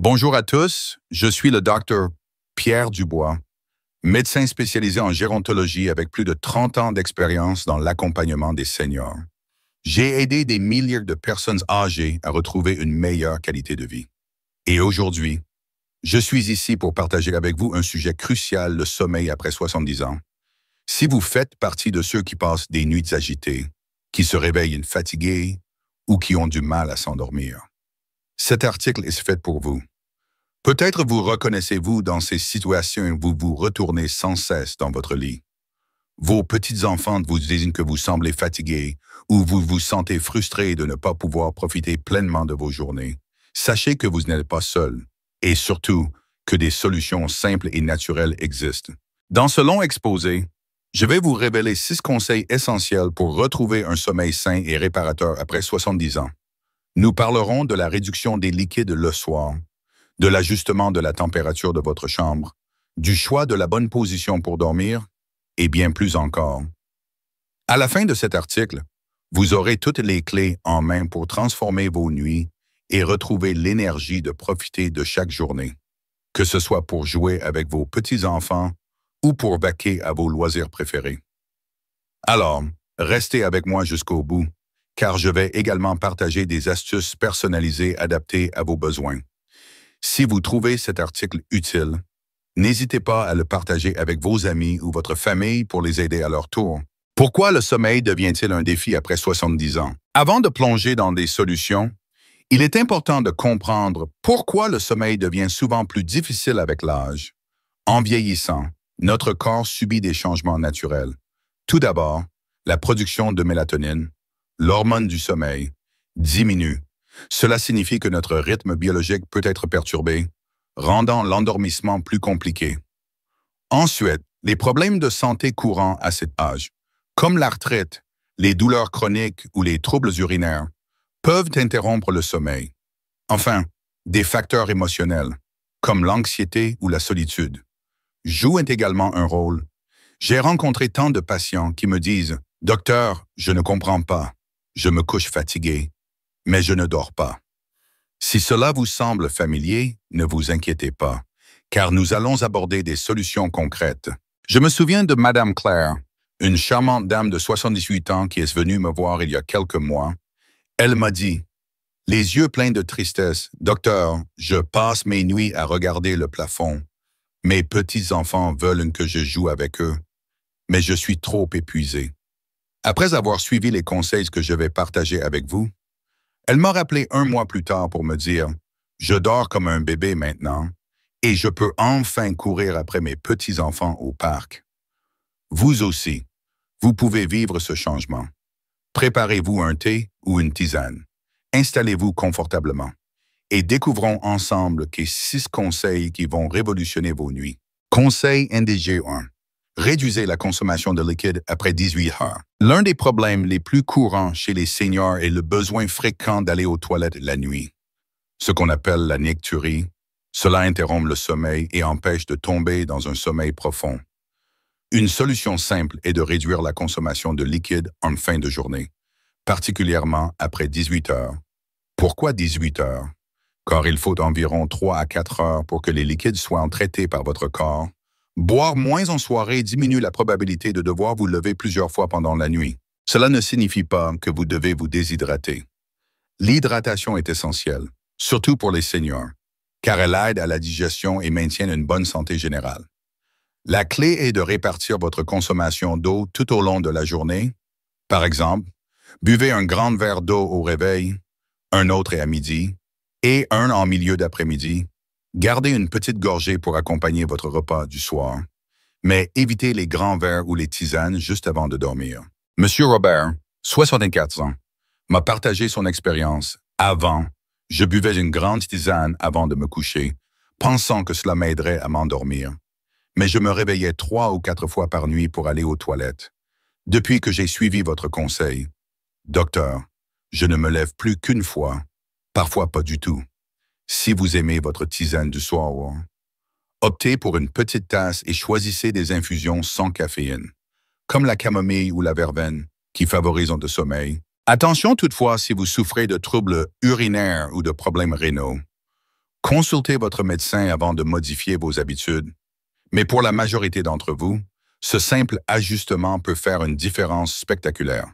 Bonjour à tous, je suis le docteur Pierre Dubois, médecin spécialisé en gérontologie avec plus de 30 ans d'expérience dans l'accompagnement des seniors. J'ai aidé des milliers de personnes âgées à retrouver une meilleure qualité de vie. Et aujourd'hui, je suis ici pour partager avec vous un sujet crucial, le sommeil après 70 ans. Si vous faites partie de ceux qui passent des nuits agitées, qui se réveillent fatigués ou qui ont du mal à s'endormir, cet article est fait pour vous. Peut-être vous reconnaissez-vous dans ces situations où vous vous retournez sans cesse dans votre lit. Vos petits-enfants vous disent que vous semblez fatigué ou vous vous sentez frustré de ne pas pouvoir profiter pleinement de vos journées. Sachez que vous n'êtes pas seul et surtout que des solutions simples et naturelles existent. Dans ce long exposé, je vais vous révéler 6 conseils essentiels pour retrouver un sommeil sain et réparateur après 70 ans. Nous parlerons de la réduction des liquides le soir, de l'ajustement de la température de votre chambre, du choix de la bonne position pour dormir, et bien plus encore. À la fin de cet article, vous aurez toutes les clés en main pour transformer vos nuits et retrouver l'énergie de profiter de chaque journée, que ce soit pour jouer avec vos petits-enfants ou pour vaquer à vos loisirs préférés. Alors, restez avec moi jusqu'au bout, car je vais également partager des astuces personnalisées adaptées à vos besoins. Si vous trouvez cet article utile, n'hésitez pas à le partager avec vos amis ou votre famille pour les aider à leur tour. Pourquoi le sommeil devient-il un défi après 70 ans? Avant de plonger dans des solutions, il est important de comprendre pourquoi le sommeil devient souvent plus difficile avec l'âge. En vieillissant, notre corps subit des changements naturels. Tout d'abord, la production de mélatonine, l'hormone du sommeil, diminue. Cela signifie que notre rythme biologique peut être perturbé, rendant l'endormissement plus compliqué. Ensuite, les problèmes de santé courants à cet âge, comme l'arthrite, les douleurs chroniques ou les troubles urinaires, peuvent interrompre le sommeil. Enfin, des facteurs émotionnels, comme l'anxiété ou la solitude, jouent également un rôle. J'ai rencontré tant de patients qui me disent « Docteur, je ne comprends pas, je me couche fatigué, mais je ne dors pas ». Si cela vous semble familier, ne vous inquiétez pas, car nous allons aborder des solutions concrètes. Je me souviens de Madame Claire, une charmante dame de 78 ans qui est venue me voir il y a quelques mois. Elle m'a dit, les yeux pleins de tristesse, « Docteur, je passe mes nuits à regarder le plafond. Mes petits-enfants veulent que je joue avec eux, mais je suis trop épuisé. » Après avoir suivi les conseils que je vais partager avec vous, elle m'a rappelé 1 mois plus tard pour me dire « Je dors comme un bébé maintenant et je peux enfin courir après mes petits-enfants au parc. » Vous aussi, vous pouvez vivre ce changement. Préparez-vous un thé ou une tisane. Installez-vous confortablement et découvrons ensemble les 6 conseils qui vont révolutionner vos nuits. Conseil NDG 1. Réduisez la consommation de liquide après 18 heures. L'un des problèmes les plus courants chez les seniors est le besoin fréquent d'aller aux toilettes la nuit. Ce qu'on appelle la nicturie, cela interrompt le sommeil et empêche de tomber dans un sommeil profond. Une solution simple est de réduire la consommation de liquide en fin de journée, particulièrement après 18 heures. Pourquoi 18 heures? Car il faut environ 3 à 4 heures pour que les liquides soient traités par votre corps. Boire moins en soirée diminue la probabilité de devoir vous lever plusieurs fois pendant la nuit. Cela ne signifie pas que vous devez vous déshydrater. L'hydratation est essentielle, surtout pour les seniors, car elle aide à la digestion et maintient une bonne santé générale. La clé est de répartir votre consommation d'eau tout au long de la journée. Par exemple, buvez un grand verre d'eau au réveil, un autre à midi et un en milieu d'après-midi. Gardez une petite gorgée pour accompagner votre repas du soir, mais évitez les grands verres ou les tisanes juste avant de dormir. Monsieur Robert, 64 ans, m'a partagé son expérience. Avant, je buvais une grande tisane avant de me coucher, pensant que cela m'aiderait à m'endormir. Mais je me réveillais 3 ou 4 fois par nuit pour aller aux toilettes. Depuis que j'ai suivi votre conseil, docteur, je ne me lève plus qu'une fois, parfois pas du tout. Si vous aimez votre tisane du soir, optez pour une petite tasse et choisissez des infusions sans caféine, comme la camomille ou la verveine, qui favorisent le sommeil. Attention toutefois si vous souffrez de troubles urinaires ou de problèmes rénaux. Consultez votre médecin avant de modifier vos habitudes. Mais pour la majorité d'entre vous, ce simple ajustement peut faire une différence spectaculaire.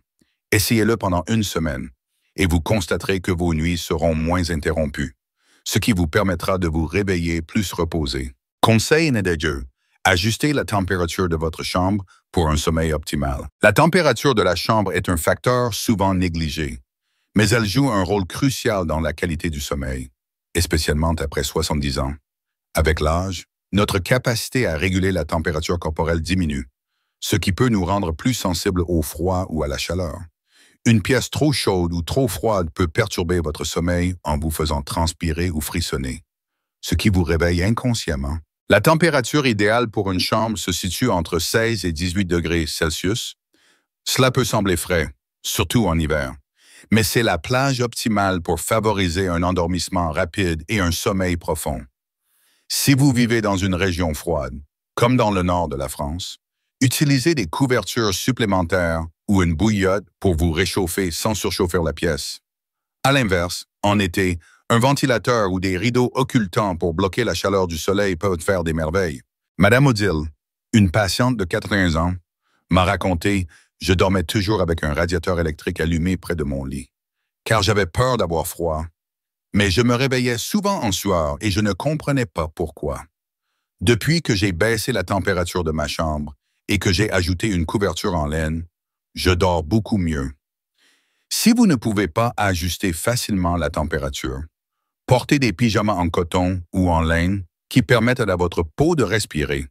Essayez-le pendant une semaine et vous constaterez que vos nuits seront moins interrompues, ce qui vous permettra de vous réveiller plus reposé. Conseil N2. Ajustez la température de votre chambre pour un sommeil optimal. La température de la chambre est un facteur souvent négligé, mais elle joue un rôle crucial dans la qualité du sommeil, et spécialement après 70 ans. Avec l'âge, notre capacité à réguler la température corporelle diminue, ce qui peut nous rendre plus sensibles au froid ou à la chaleur. Une pièce trop chaude ou trop froide peut perturber votre sommeil en vous faisant transpirer ou frissonner, ce qui vous réveille inconsciemment. La température idéale pour une chambre se situe entre 16 et 18 degrés Celsius. Cela peut sembler frais, surtout en hiver, mais c'est la plage optimale pour favoriser un endormissement rapide et un sommeil profond. Si vous vivez dans une région froide, comme dans le nord de la France, utilisez des couvertures supplémentaires ou une bouillotte pour vous réchauffer sans surchauffer la pièce. À l'inverse, en été, un ventilateur ou des rideaux occultants pour bloquer la chaleur du soleil peuvent faire des merveilles. Madame Odile, une patiente de 80 ans, m'a raconté « Je dormais toujours avec un radiateur électrique allumé près de mon lit, car j'avais peur d'avoir froid. Mais je me réveillais souvent en sueur et je ne comprenais pas pourquoi. Depuis que j'ai baissé la température de ma chambre et que j'ai ajouté une couverture en laine, je dors beaucoup mieux. » Si vous ne pouvez pas ajuster facilement la température, portez des pyjamas en coton ou en laine qui permettent à votre peau de respirer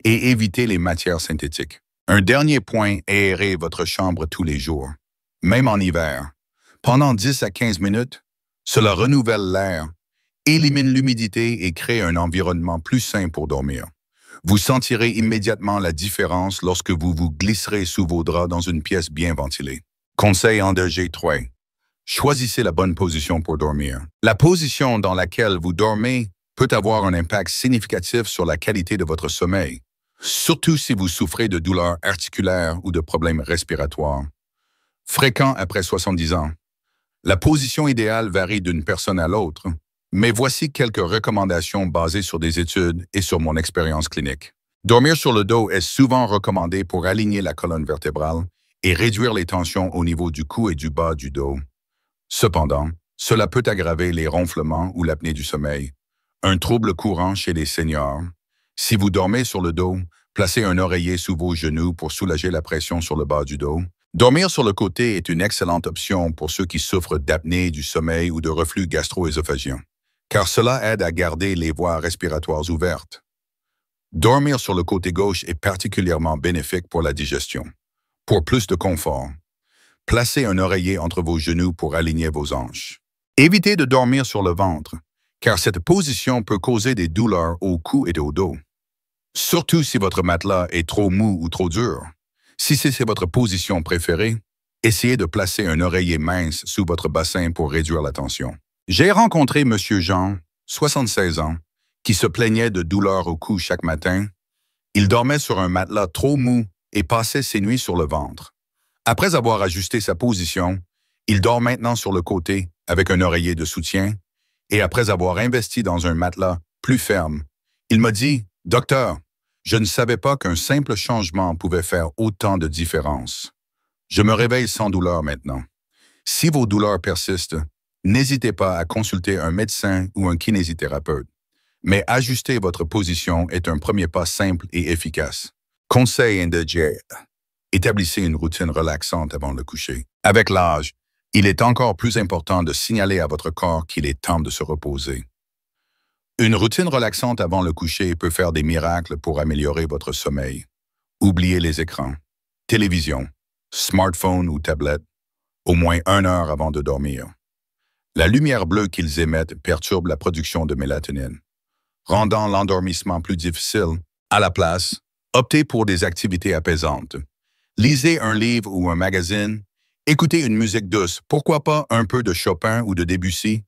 et évitez les matières synthétiques. Un dernier point, aérez votre chambre tous les jours, même en hiver. Pendant 10 à 15 minutes, cela renouvelle l'air, élimine l'humidité et crée un environnement plus sain pour dormir. Vous sentirez immédiatement la différence lorsque vous vous glisserez sous vos draps dans une pièce bien ventilée. Conseil en 2G3. Choisissez la bonne position pour dormir. La position dans laquelle vous dormez peut avoir un impact significatif sur la qualité de votre sommeil, surtout si vous souffrez de douleurs articulaires ou de problèmes respiratoires. Fréquents après 70 ans. La position idéale varie d'une personne à l'autre, mais voici quelques recommandations basées sur des études et sur mon expérience clinique. Dormir sur le dos est souvent recommandé pour aligner la colonne vertébrale et réduire les tensions au niveau du cou et du bas du dos. Cependant, cela peut aggraver les ronflements ou l'apnée du sommeil, un trouble courant chez les seniors. Si vous dormez sur le dos, placez un oreiller sous vos genoux pour soulager la pression sur le bas du dos. Dormir sur le côté est une excellente option pour ceux qui souffrent d'apnée du sommeil ou de reflux gastro-œsophagien, car cela aide à garder les voies respiratoires ouvertes. Dormir sur le côté gauche est particulièrement bénéfique pour la digestion. Pour plus de confort, placez un oreiller entre vos genoux pour aligner vos hanches. Évitez de dormir sur le ventre, car cette position peut causer des douleurs au cou et au dos. Surtout si votre matelas est trop mou ou trop dur. Si c'est votre position préférée, essayez de placer un oreiller mince sous votre bassin pour réduire la tension. J'ai rencontré M. Jean, 76 ans, qui se plaignait de douleurs au cou chaque matin. Il dormait sur un matelas trop mou et passait ses nuits sur le ventre. Après avoir ajusté sa position, il dort maintenant sur le côté avec un oreiller de soutien et après avoir investi dans un matelas plus ferme, il m'a dit « Docteur, je ne savais pas qu'un simple changement pouvait faire autant de différence. Je me réveille sans douleur maintenant. Si vos douleurs persistent, n'hésitez pas à consulter un médecin ou un kinésithérapeute. Mais ajuster votre position est un premier pas simple et efficace. Conseil N2G. Établissez une routine relaxante avant le coucher. Avec l'âge, il est encore plus important de signaler à votre corps qu'il est temps de se reposer. Une routine relaxante avant le coucher peut faire des miracles pour améliorer votre sommeil. Oubliez les écrans, télévision, smartphone ou tablette, au moins 1 heure avant de dormir. La lumière bleue qu'ils émettent perturbe la production de mélatonine, rendant l'endormissement plus difficile. À la place, optez pour des activités apaisantes. Lisez un livre ou un magazine, écoutez une musique douce, pourquoi pas un peu de Chopin ou de Debussy,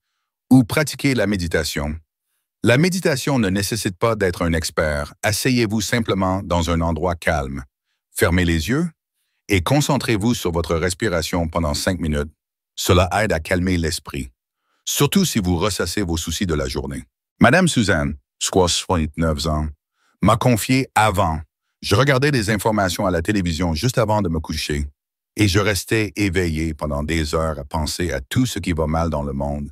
ou pratiquez la méditation. La méditation ne nécessite pas d'être un expert. Asseyez-vous simplement dans un endroit calme. Fermez les yeux et concentrez-vous sur votre respiration pendant 5 minutes. Cela aide à calmer l'esprit, surtout si vous ressassez vos soucis de la journée. Madame Suzanne, 69 ans, m'a confié avant. Je regardais des informations à la télévision juste avant de me coucher et je restais éveillé pendant des heures à penser à tout ce qui va mal dans le monde.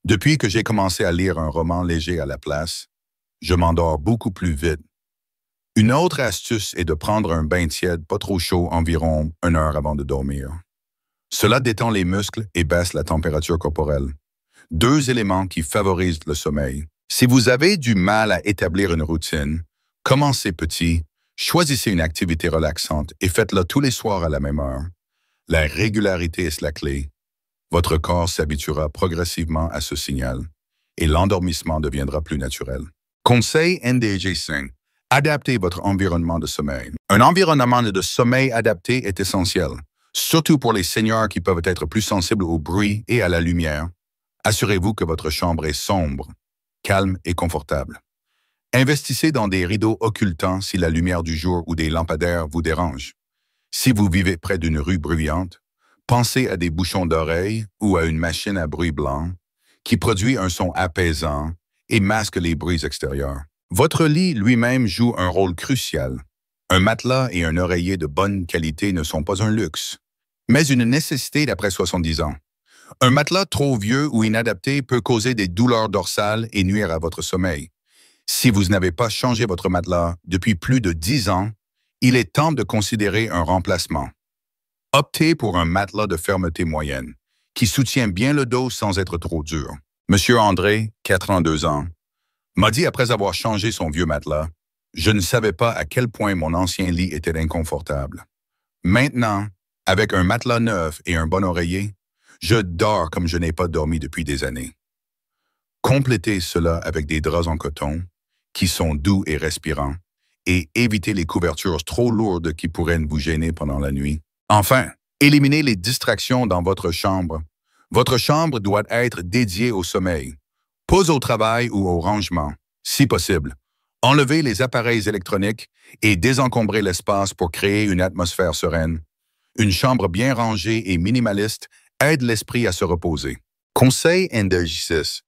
Depuis que j'ai commencé à lire un roman léger à la place, je m'endors beaucoup plus vite. Une autre astuce est de prendre un bain tiède pas trop chaud environ 1 heure avant de dormir. Cela détend les muscles et baisse la température corporelle. 2 éléments qui favorisent le sommeil. Si vous avez du mal à établir une routine, commencez petit, choisissez une activité relaxante et faites-la tous les soirs à la même heure. La régularité est la clé. Votre corps s'habituera progressivement à ce signal et l'endormissement deviendra plus naturel. Conseil NDG5. Adaptez votre environnement de sommeil. Un environnement de sommeil adapté est essentiel, surtout pour les seniors qui peuvent être plus sensibles au bruit et à la lumière. Assurez-vous que votre chambre est sombre, calme et confortable. Investissez dans des rideaux occultants si la lumière du jour ou des lampadaires vous dérange. Si vous vivez près d'une rue bruyante, pensez à des bouchons d'oreilles ou à une machine à bruit blanc qui produit un son apaisant et masque les bruits extérieurs. Votre lit lui-même joue un rôle crucial. Un matelas et un oreiller de bonne qualité ne sont pas un luxe, mais une nécessité d'après 70 ans. Un matelas trop vieux ou inadapté peut causer des douleurs dorsales et nuire à votre sommeil. Si vous n'avez pas changé votre matelas depuis plus de 10 ans, il est temps de considérer un remplacement. Optez pour un matelas de fermeté moyenne, qui soutient bien le dos sans être trop dur. Monsieur André, 82 ans, m'a dit après avoir changé son vieux matelas, « Je ne savais pas à quel point mon ancien lit était inconfortable. Maintenant, avec un matelas neuf et un bon oreiller, je dors comme je n'ai pas dormi depuis des années. » Complétez cela avec des draps en coton, qui sont doux et respirants, et évitez les couvertures trop lourdes qui pourraient vous gêner pendant la nuit. Enfin, éliminez les distractions dans votre chambre. Votre chambre doit être dédiée au sommeil, pas au travail ou au rangement, si possible. Enlevez les appareils électroniques et désencombrez l'espace pour créer une atmosphère sereine. Une chambre bien rangée et minimaliste aide l'esprit à se reposer. Conseil NDJ6.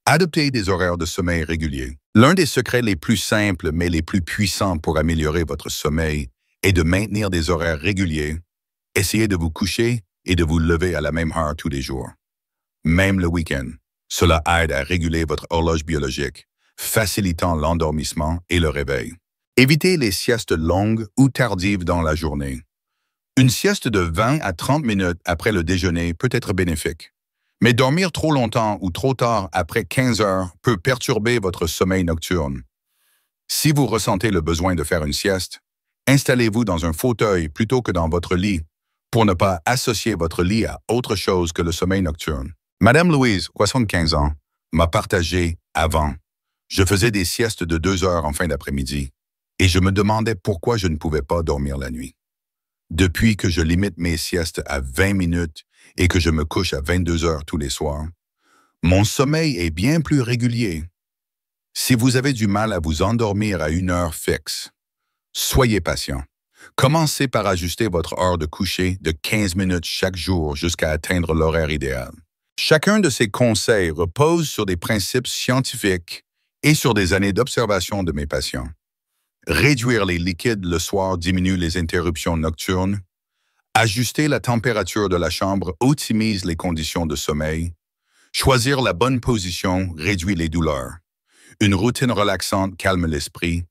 Adoptez des horaires de sommeil réguliers. L'un des secrets les plus simples mais les plus puissants pour améliorer votre sommeil est de maintenir des horaires réguliers. Essayez de vous coucher et de vous lever à la même heure tous les jours. Même le week-end. Cela aide à réguler votre horloge biologique, facilitant l'endormissement et le réveil. Évitez les siestes longues ou tardives dans la journée. Une sieste de 20 à 30 minutes après le déjeuner peut être bénéfique. Mais dormir trop longtemps ou trop tard après 15 heures peut perturber votre sommeil nocturne. Si vous ressentez le besoin de faire une sieste, installez-vous dans un fauteuil plutôt que dans votre lit pour ne pas associer votre lit à autre chose que le sommeil nocturne. Madame Louise, 75 ans, m'a partagé avant. Je faisais des siestes de 2 heures en fin d'après-midi et je me demandais pourquoi je ne pouvais pas dormir la nuit. Depuis que je limite mes siestes à 20 minutes et que je me couche à 22 heures tous les soirs, mon sommeil est bien plus régulier. Si vous avez du mal à vous endormir à une heure fixe, soyez patient. Commencez par ajuster votre heure de coucher de 15 minutes chaque jour jusqu'à atteindre l'horaire idéal. Chacun de ces conseils repose sur des principes scientifiques et sur des années d'observation de mes patients. Réduire les liquides le soir diminue les interruptions nocturnes. Ajuster la température de la chambre optimise les conditions de sommeil. Choisir la bonne position réduit les douleurs. Une routine relaxante calme l'esprit.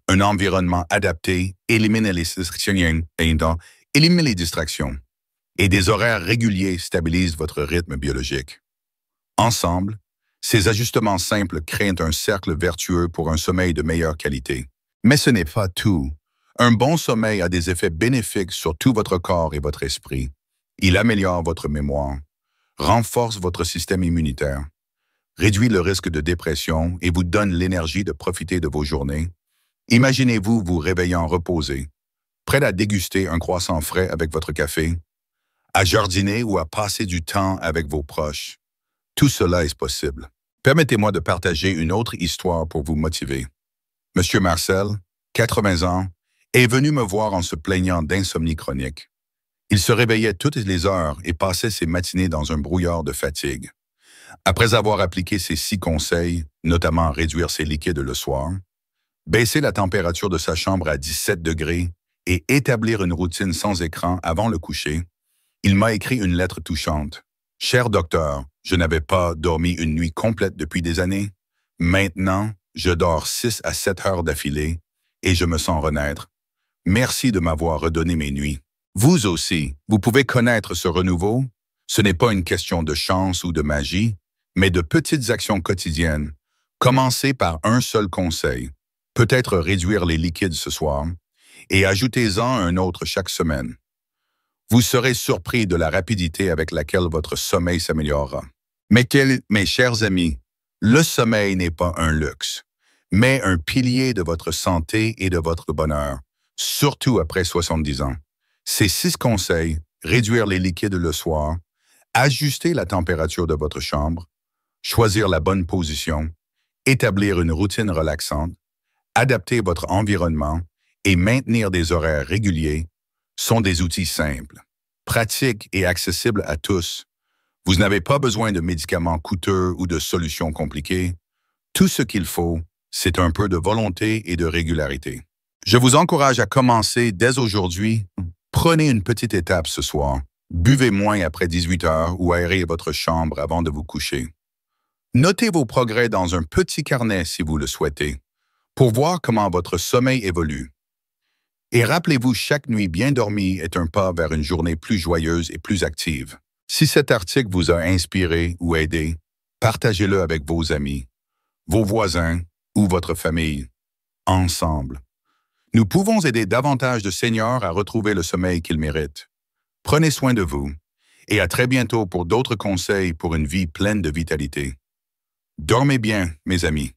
Un environnement adapté élimine les distractions. Et des horaires réguliers stabilisent votre rythme biologique. Ensemble, ces ajustements simples créent un cercle vertueux pour un sommeil de meilleure qualité. Mais ce n'est pas tout. Un bon sommeil a des effets bénéfiques sur tout votre corps et votre esprit. Il améliore votre mémoire, renforce votre système immunitaire, réduit le risque de dépression et vous donne l'énergie de profiter de vos journées. Imaginez-vous vous réveillant reposé, prêt à déguster un croissant frais avec votre café, à jardiner ou à passer du temps avec vos proches. Tout cela est possible. Permettez-moi de partager une autre histoire pour vous motiver. Monsieur Marcel, 80 ans, est venu me voir en se plaignant d'insomnie chronique. Il se réveillait toutes les heures et passait ses matinées dans un brouillard de fatigue. Après avoir appliqué ces 6 conseils, notamment réduire ses liquides le soir, baisser la température de sa chambre à 17 degrés et établir une routine sans écran avant le coucher, il m'a écrit une lettre touchante. Cher docteur, je n'avais pas dormi une nuit complète depuis des années. Maintenant, je dors 6 à 7 heures d'affilée et je me sens renaître. Merci de m'avoir redonné mes nuits. Vous aussi, vous pouvez connaître ce renouveau. Ce n'est pas une question de chance ou de magie, mais de petites actions quotidiennes. Commencez par un seul conseil, peut-être réduire les liquides ce soir, et ajoutez-en un autre chaque semaine. Vous serez surpris de la rapidité avec laquelle votre sommeil s'améliorera. Mes chers amis, le sommeil n'est pas un luxe, mais un pilier de votre santé et de votre bonheur, surtout après 70 ans. Ces 6 conseils, réduire les liquides le soir, ajuster la température de votre chambre, choisir la bonne position, établir une routine relaxante, adapter votre environnement et maintenir des horaires réguliers sont des outils simples, pratiques et accessibles à tous. Vous n'avez pas besoin de médicaments coûteux ou de solutions compliquées. Tout ce qu'il faut, c'est un peu de volonté et de régularité. Je vous encourage à commencer dès aujourd'hui. Prenez une petite étape ce soir. Buvez moins après 18 heures ou aérez votre chambre avant de vous coucher. Notez vos progrès dans un petit carnet si vous le souhaitez, pour voir comment votre sommeil évolue. Et rappelez-vous, chaque nuit bien dormie est un pas vers une journée plus joyeuse et plus active. Si cet article vous a inspiré ou aidé, partagez-le avec vos amis, vos voisins ou votre famille. Ensemble, nous pouvons aider davantage de seniors à retrouver le sommeil qu'ils méritent. Prenez soin de vous et à très bientôt pour d'autres conseils pour une vie pleine de vitalité. Dormez bien, mes amis.